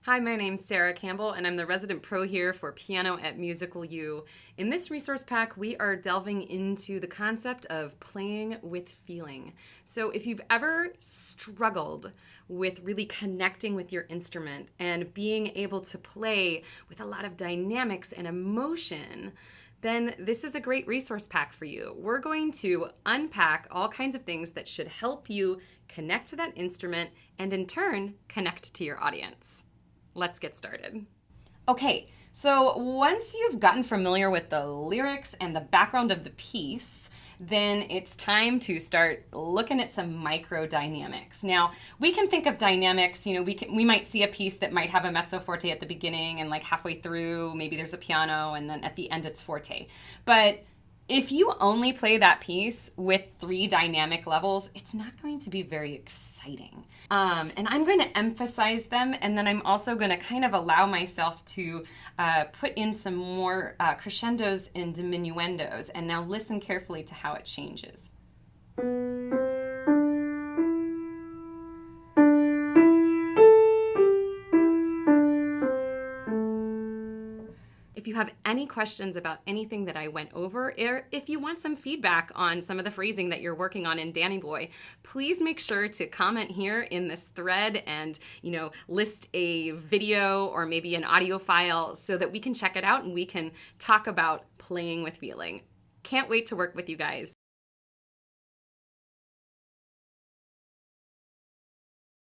Hi, my name's Sarah Campbell, and I'm the resident pro here for Piano at Musical U. In this resource pack, we are delving into the concept of playing with feeling. So if you've ever struggled with really connecting with your instrument and being able to play with a lot of dynamics and emotion, then this is a great resource pack for you. We're going to unpack all kinds of things that should help you connect to that instrument and in turn, connect to your audience. Let's get started. Okay, so once you've gotten familiar with the lyrics and the background of the piece, then it's time to start looking at some micro dynamics. Now, we can think of dynamics, we might see a piece that might have a mezzo forte at the beginning and like halfway through, maybe there's a piano and then at the end it's forte. But if you only play that piece with 3 dynamic levels, it's not going to be very exciting. And I'm going to emphasize them, and then I'm also going to kind of allow myself to put in some more crescendos and diminuendos. And now listen carefully to how it changes. If you have any questions about anything that I went over, or if you want some feedback on some of the phrasing that you're working on in Danny Boy, please make sure to comment here in this thread and, list a video or maybe an audio file so that we can check it out and we can talk about playing with feeling. Can't wait to work with you guys.